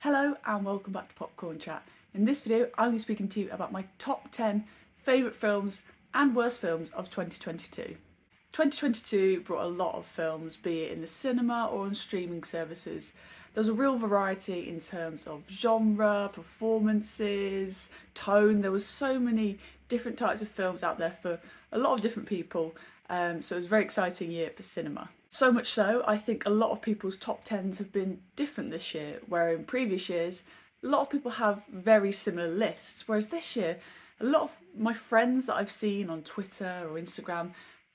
Hello and welcome back to Popcorn Chat. In this video I'm going to be speaking to you about my top 10 favourite films and worst films of 2022. 2022 brought a lot of films, be it in the cinema or on streaming services. There's a real variety in terms of genre, performances, tone. There was so many different types of films out there for a lot of different people, so it was a very exciting year for cinema. So much so, I think a lot of people's top 10s have been different this year, where in previous years, a lot of people have very similar lists, whereas this year, a lot of my friends that I've seen on Twitter or Instagram,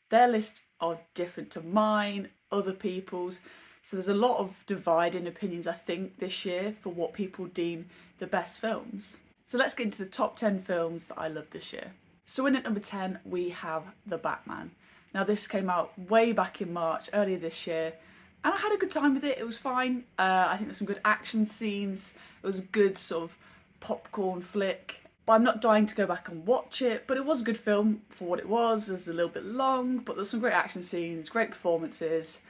their lists are different to mine, other people's, so there's a lot of dividing opinions, I think, this year for what people deem the best films. So let's get into the top 10 films that I loved this year. So in at number 10, we have The Batman. Now this came out way back in March, earlier this year, and I had a good time with it. It was fine. I think there's some good action scenes. It was a good sort of popcorn flick. But I'm not dying to go back and watch it, but it was a good film for what it was. It was a little bit long, but there's some great action scenes, great performances,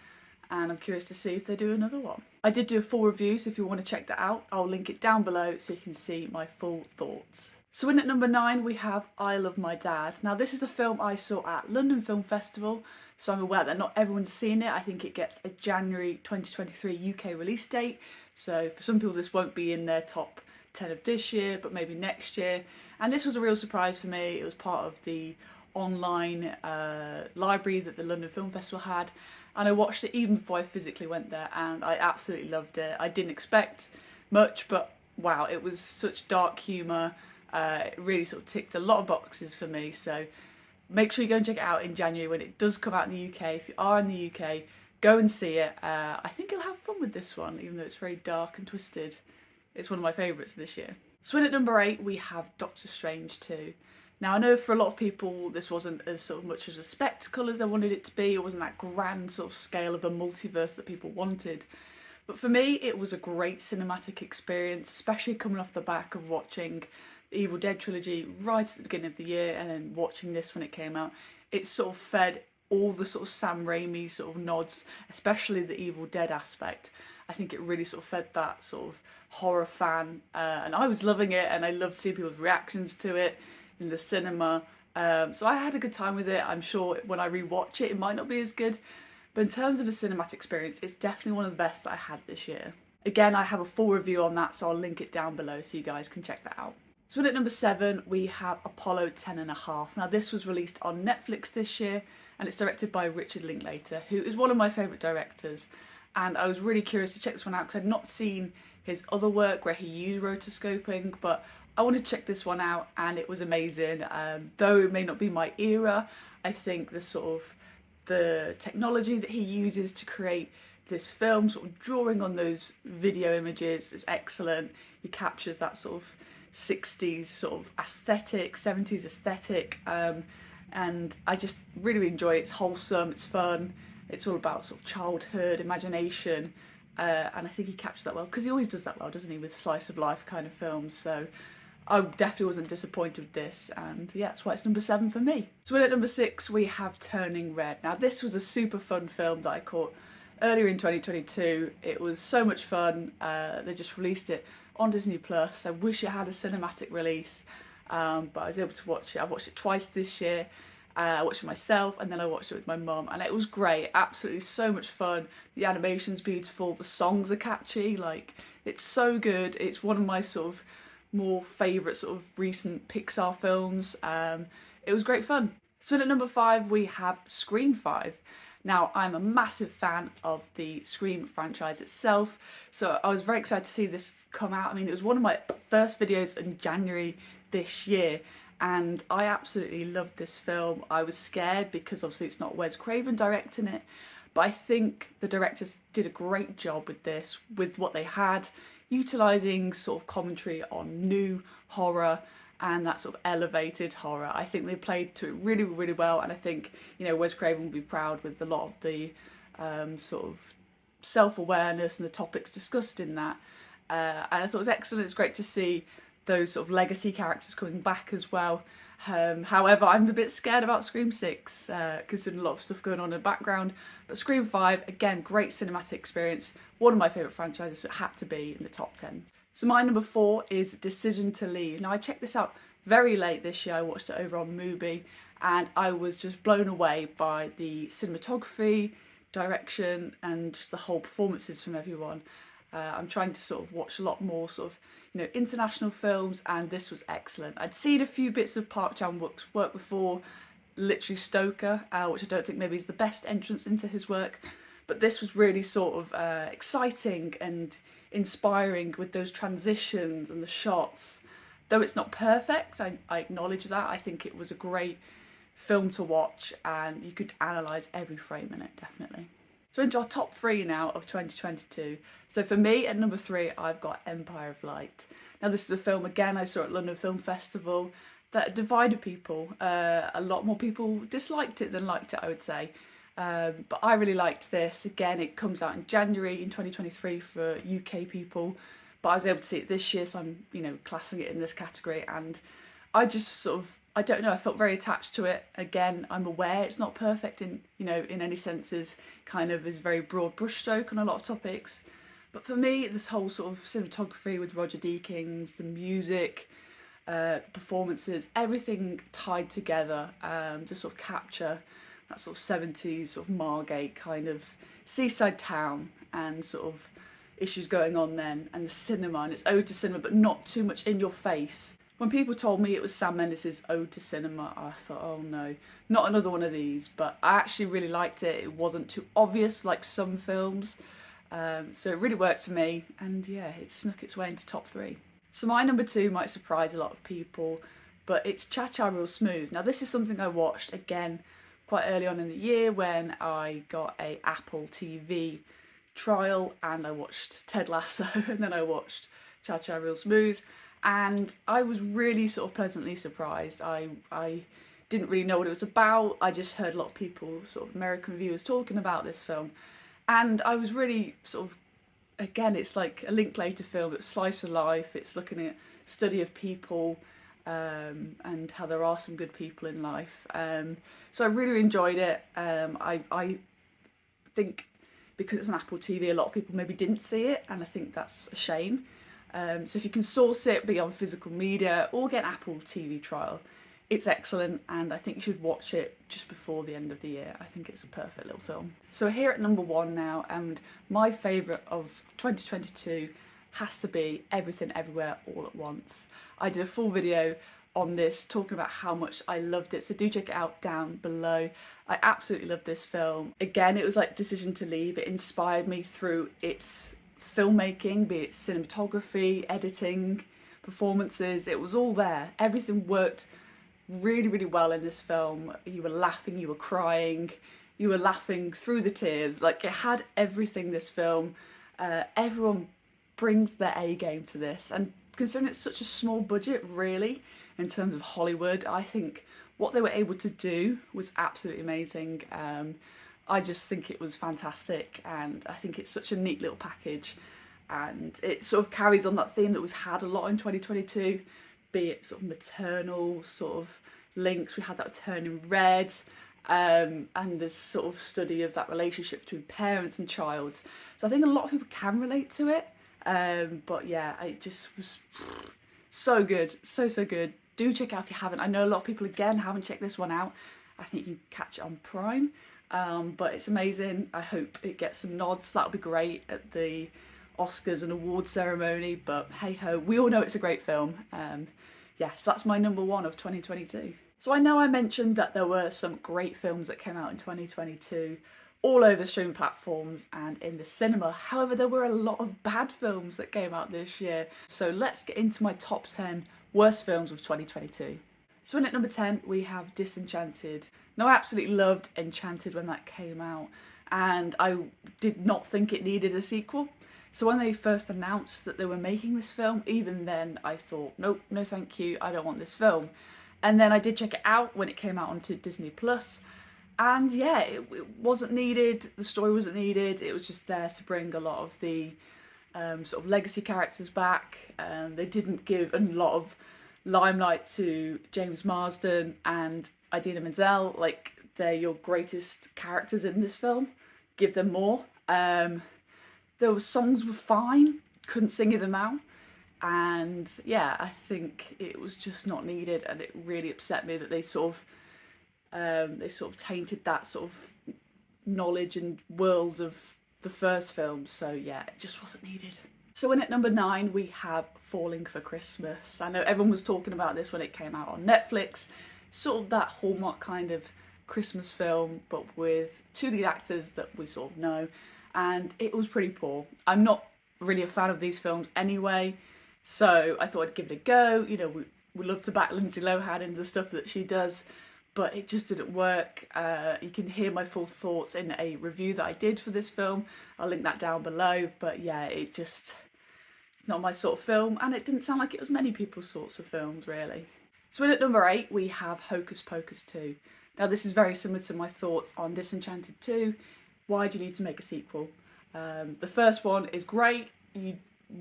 and I'm curious to see if they do another one. I did do a full review, so if you want to check that out, I'll link it down below so you can see my full thoughts. So in at number 9 we have I Love My Dad. Now this is a film I saw at London Film Festival, so I'm aware that not everyone's seen it. I think it gets a January 2023 UK release date, so for some people this won't be in their top 10 of this year, but maybe next year. And this was a real surprise for me. It was part of the online library that the London Film Festival had, and I watched it even before I physically went there, and I absolutely loved it. I didn't expect much, but wow, it was such dark humour. It really sort of ticked a lot of boxes for me, so make sure you go and check it out in January when it does come out in the UK. If you are in the UK, go and see it. I think you'll have fun with this one, even though it's very dark and twisted. It's one of my favourites this year. So in at number 8 we have Doctor Strange 2. Now I know for a lot of people this wasn't as sort of much as a spectacle as they wanted it to be. It wasn't that grand sort of scale of the multiverse that people wanted. But for me it was a great cinematic experience, especially coming off the back of watching the Evil Dead trilogy right at the beginning of the year and then watching this when it came out. It sort of fed all the sort of Sam Raimi sort of nods, especially the Evil Dead aspect. I think it really sort of fed that sort of horror fan, and I was loving it, and I loved seeing people's reactions to it in the cinema. So I had a good time with it. I'm sure when I rewatch it, it might not be as good, but in terms of a cinematic experience, it's definitely one of the best that I had this year. Again, I have a full review on that, so I'll link it down below so you guys can check that out. So at number 7 we have Apollo 10½. Now this was released on Netflix this year, and it's directed by Richard Linklater, who is one of my favourite directors, and I was really curious to check this one out because I'd not seen his other work where he used rotoscoping, but I wanted to check this one out and it was amazing. Though it may not be my era, I think the technology that he uses to create this film, sort of drawing on those video images, is excellent. He captures that sort of 60s sort of aesthetic, 70s aesthetic, and I just really enjoy it. It's wholesome, it's fun, it's all about sort of childhood, imagination, and I think he captures that well, because he always does that well, doesn't he, with slice of life kind of films. So I definitely wasn't disappointed with this, and yeah, that's why it's number 7 for me. So at number 6 we have Turning Red. Now this was a super fun film that I caught earlier in 2022. It was so much fun. They just released it on Disney Plus. I wish it had a cinematic release, but I was able to watch it. I've watched it twice this year. I watched it myself and then I watched it with my mum, and it was great. Absolutely so much fun. The animation's beautiful, the songs are catchy, like it's so good. It's one of my sort of more favourite sort of recent Pixar films. It was great fun. So at number 5 we have Scream 5. Now, I'm a massive fan of the Scream franchise itself, so I was very excited to see this come out. I mean, it was one of my first videos in January this year, and I absolutely loved this film. I was scared because obviously it's not Wes Craven directing it, but I think the directors did a great job with this, with what they had, utilising sort of commentary on new horror and that sort of elevated horror. I think they played to it really, really well, and I think, you know, Wes Craven will be proud with a lot of the sort of self-awareness and the topics discussed in that. And I thought it was excellent. It's great to see those sort of legacy characters coming back as well. However, I'm a bit scared about Scream 6, considering a lot of stuff going on in the background. But Scream 5, again, great cinematic experience. One of my favourite franchises, so it had to be in the top 10. So my number 4 is Decision to Leave. Now I checked this out very late this year. I watched it over on Mubi and I was just blown away by the cinematography, direction and just the whole performances from everyone. I'm trying to sort of watch a lot more sort of, international films, and this was excellent. I'd seen a few bits of Park Chan-wook's work before, literally Stoker, which I don't think maybe is the best entrance into his work, but this was really sort of exciting and inspiring with those transitions and the shots. Though it's not perfect, I acknowledge that. I think it was a great film to watch and you could analyse every frame in it, definitely. So into our top 3 now of 2022. So for me, at number 3, I've got Empire of Light. Now this is a film, again, I saw at London Film Festival, that divided people. A lot more people disliked it than liked it, I would say. But I really liked this. Again, it comes out in January in 2023 for UK people. But I was able to see it this year, so I'm, classing it in this category. And I just sort of, I don't know, I felt very attached to it. Again, I'm aware it's not perfect in any senses, kind of is very broad brushstroke on a lot of topics. But for me, this whole sort of cinematography with Roger Deakins, the music, the performances, everything tied together to sort of capture that sort of 70s sort of Margate kind of seaside town and sort of issues going on then, and the cinema, and it's ode to cinema but not too much in your face. When people told me it was Sam Mendes' ode to cinema, I thought, oh no, not another one of these. But I actually really liked it. It wasn't too obvious like some films. So it really worked for me. And yeah, it snuck its way into top 3. So my number 2 might surprise a lot of people, but it's Cha Cha Real Smooth. Now this is something I watched, again, quite early on in the year when I got a Apple TV trial and I watched Ted Lasso and then I watched Cha Cha Real Smooth. And I was really sort of pleasantly surprised. I didn't really know what it was about. I just heard a lot of people, sort of American viewers, talking about this film. And I was really sort of, again, it's like a Linklater film. It's slice of life. It's looking at study of people and how there are some good people in life. So I really enjoyed it. I think because it's an Apple TV, a lot of people maybe didn't see it. And I think that's a shame. So if you can source it, be on physical media or get an Apple TV trial, it's excellent and I think you should watch it just before the end of the year. I think it's a perfect little film. So we're here at number 1 now, and my favourite of 2022 has to be Everything Everywhere All at Once. I did a full video on this talking about how much I loved it, so do check it out down below. I absolutely loved this film. Again, it was like Decision to Leave. It inspired me through its filmmaking, be it cinematography, editing, performances. It was all there. Everything worked really, really well in this film. You were laughing, you were crying, you were laughing through the tears. Like, it had everything, this film. Everyone brings their A game to this, and considering it's such a small budget, really, in terms of Hollywood, I think what they were able to do was absolutely amazing. I just think it was fantastic, and I think it's such a neat little package, and it sort of carries on that theme that we've had a lot in 2022, be it sort of maternal sort of links. We had that with Turning Red, and this sort of study of that relationship between parents and child. So I think a lot of people can relate to it, but yeah, it just was so good, so good. Do check it out if you haven't. I know a lot of people, again, haven't checked this one out. I think you can catch it on Prime. But it's amazing. I hope it gets some nods. That'll be great at the Oscars and awards ceremony. But hey ho, we all know it's a great film. Yes, that's my number 1 of 2022. So I know I mentioned that there were some great films that came out in 2022 all over streaming platforms and in the cinema. However, there were a lot of bad films that came out this year. So let's get into my top 10 worst films of 2022. So in at number 10, we have Disenchanted. Now, I absolutely loved Enchanted when that came out, and I did not think it needed a sequel. So when they first announced that they were making this film, even then I thought, nope, no thank you, I don't want this film. And then I did check it out when it came out onto Disney Plus, and yeah, it wasn't needed, the story wasn't needed, it was just there to bring a lot of the sort of legacy characters back. They didn't give a lot of limelight to James Marsden and Idina Menzel. Like, they're your greatest characters in this film. Give them more. Songs were fine, couldn't sing them out. And yeah, I think it was just not needed, and it really upset me that they sort of tainted that sort of knowledge and world of the first film. So yeah, it just wasn't needed. So in at number 9 we have Falling for Christmas. I know everyone was talking about this when it came out on Netflix. Sort of that Hallmark kind of Christmas film, but with 2 lead actors that we sort of know, and it was pretty poor. I'm not really a fan of these films anyway, so I thought I'd give it a go. You know, we love to back Lindsay Lohan into the stuff that she does, but it just didn't work. You can hear my full thoughts in a review that I did for this film. I'll link that down below. But yeah, it's not my sort of film, and it didn't sound like it was many people's sorts of films, really. So in at number 8 we have Hocus Pocus 2. Now this is very similar to my thoughts on Disenchanted 2. Why do you need to make a sequel? The first one is great.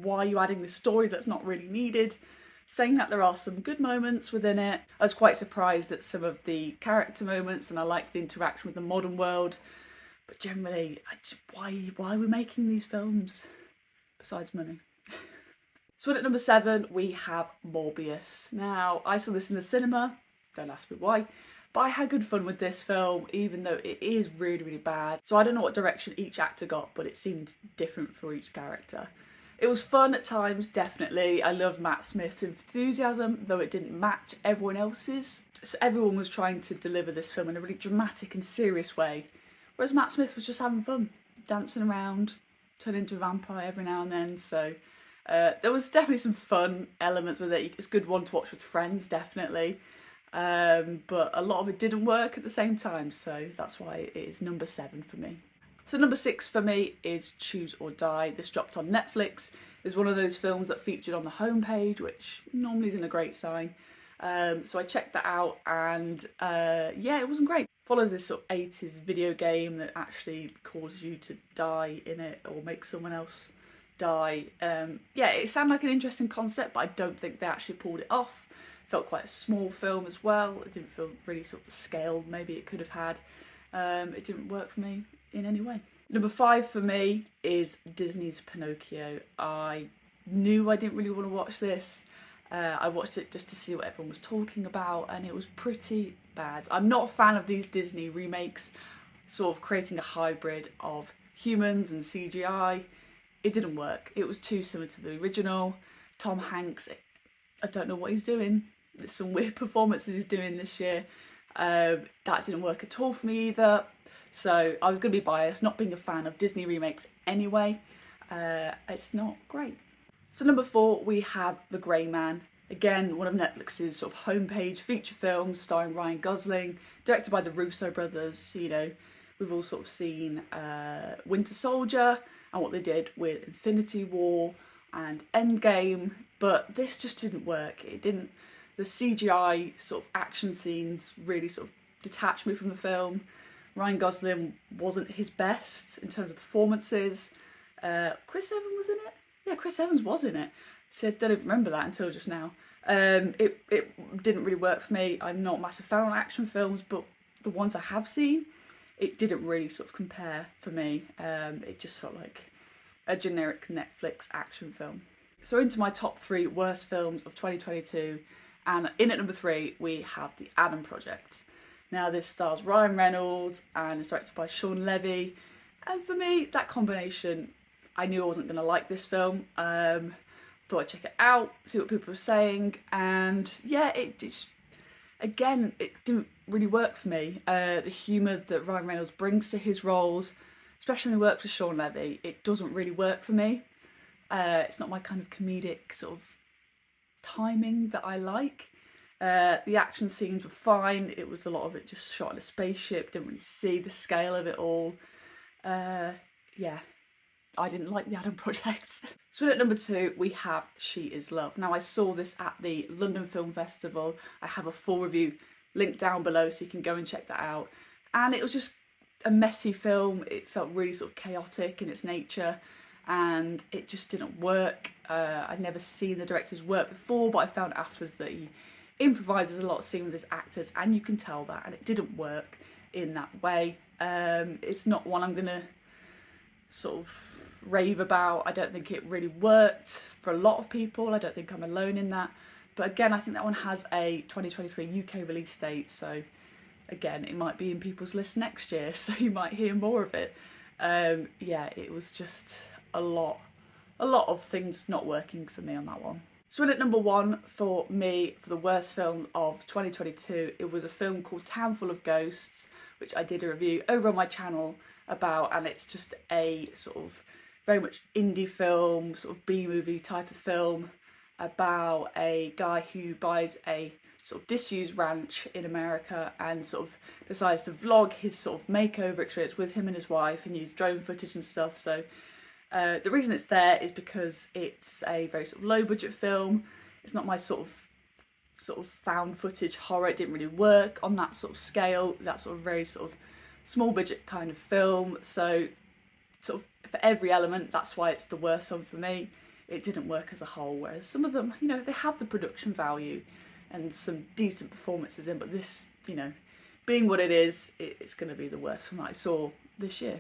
Why are you adding this story that's not really needed? Saying that, there are some good moments within it. I was quite surprised at some of the character moments, and I liked the interaction with the modern world. But generally, why are we making these films? Besides money. So at number 7 we have Morbius. Now I saw this in the cinema, don't ask me why, but I had good fun with this film, even though it is really, really bad. So I don't know what direction each actor got, but it seemed different for each character. It was fun at times, definitely. I loved Matt Smith's enthusiasm, though it didn't match everyone else's. So everyone was trying to deliver this film in a really dramatic and serious way, whereas Matt Smith was just having fun, dancing around, turning into a vampire every now and then. So there was definitely some fun elements with it. It's a good one to watch with friends, definitely. But a lot of it didn't work at the same time, so that's why it is number 7 for me. So number 6 for me is Choose or Die. This dropped on Netflix. It's one of those films that featured on the homepage, which normally isn't a great sign. So I checked that out, and yeah, it wasn't great. Follows this sort of 80s video game that actually causes you to die in it, or make someone else die. Yeah, it sounded like an interesting concept, but I don't think they actually pulled it off. It felt quite a small film as well. It didn't feel really sort of the scale maybe it could have had. It didn't work for me in any way. Number 5 for me is Disney's Pinocchio. I knew I didn't really want to watch this. I watched it just to see what everyone was talking about, and it was pretty bad. I'm not a fan of these Disney remakes, sort of creating a hybrid of humans and CGI. It didn't work. It was too similar to the original. Tom Hanks, I don't know what he's doing. There's some weird performances he's doing this year. That didn't work at all for me either. So I was going to be biased, not being a fan of Disney remakes anyway. It's not great. So number 4 we have The Grey Man. Again, one of Netflix's sort of homepage feature films starring Ryan Gosling, directed by the Russo brothers. You know, we've all sort of seen Winter Soldier and what they did with Infinity War and Endgame, but this just didn't work. It didn't. The CGI sort of action scenes really sort of detached me from the film. Ryan Gosling wasn't his best in terms of performances. Chris Evans was in it? Yeah, Chris Evans was in it. So I don't even remember that until just now. It didn't really work for me. I'm not a massive fan of action films, but the ones I have seen, it didn't really sort of compare for me. It just felt like a generic Netflix action film. So into my top 3 worst films of 2022, and in at number 3 we have The Adam Project. Now this stars Ryan Reynolds and is directed by Sean Levy, and for me that combination, I knew I wasn't going to like this film. Thought I'd check it out, see what people were saying, and yeah, it just, again, it didn't really work for me. The humour that Ryan Reynolds brings to his roles, especially when he works with Sean Levy, it doesn't really work for me. It's not my kind of comedic sort of timing that I like. The action scenes were fine. It was a lot of it just shot in a spaceship. Didn't really see the scale of it all. Yeah, I didn't like The Adam Project. So at number 2 we have She Is Love. Now I saw this at the London Film Festival. I have a full review linked down below so you can go and check that out. And it was just a messy film. It felt really sort of chaotic in its nature, and it just didn't work. I'd never seen the director's work before, but I found afterwards that he improvises a lot of scene with his actors, and you can tell that, and it didn't work in that way. It's not one I'm gonna sort of rave about. I don't think it really worked for a lot of people. I don't think I'm alone in that. But again, I think that one has a 2023 UK release date, so again, it might be in people's lists next year, so you might hear more of it. Yeah, it was just a lot of things not working for me on that one. So in at number one for me, for the worst film of 2022, it was a film called Town Full of Ghosts, which I did a review over on my channel about, and it's just a sort of very much indie film, sort of B-movie type of film about a guy who buys a sort of disused ranch in America and sort of decides to vlog his sort of makeover experience with him and his wife and use drone footage and stuff. So the reason it's there is because it's a very sort of low budget film. It's not my sort of found footage horror. It didn't really work on that sort of scale, that sort of very sort of small budget kind of film. So sort of for every element, that's why it's the worst one for me. It didn't work as a whole, whereas some of them, you know, they have the production value and some decent performances in, but this, you know, being what it is, it's going to be the worst one I saw this year.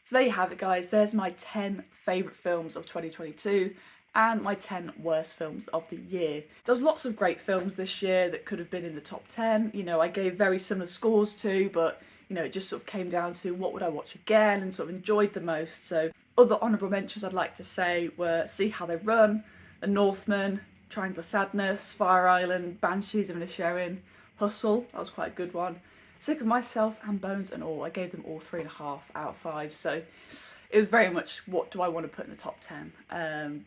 So there you have it, guys. There's my 10 favourite films of 2022 and my 10 worst films of the year. There was lots of great films this year that could have been in the top 10. You know, I gave very similar scores to, but, you know, it just sort of came down to what would I watch again and sort of enjoyed the most. So other honourable mentions I'd like to say were See How They Run, The Northman, Triangle of Sadness, Fire Island, Banshees of Inisherin, Hustle, that was quite a good one, Sick of Myself, and Bones and All. I gave them all 3.5 out of 5, so it was very much what do I want to put in the top 10.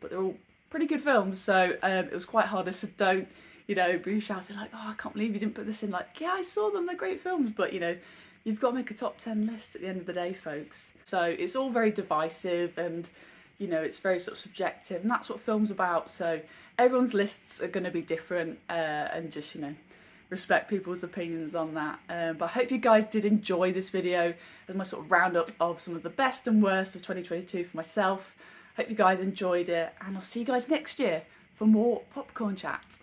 But they're all pretty good films, so it was quite hard to don't, you know, be shouting like, oh, I can't believe you didn't put this in. Like, yeah, I saw them, they're great films, but you know, you've got to make a top 10 list at the end of the day, folks. So it's all very divisive and, you know, it's very sort of subjective, and that's what film's about. So everyone's lists are going to be different, and just, you know, respect people's opinions on that. But I hope you guys did enjoy this video as my sort of roundup of some of the best and worst of 2022 for myself. Hope you guys enjoyed it, and I'll see you guys next year for more popcorn chat.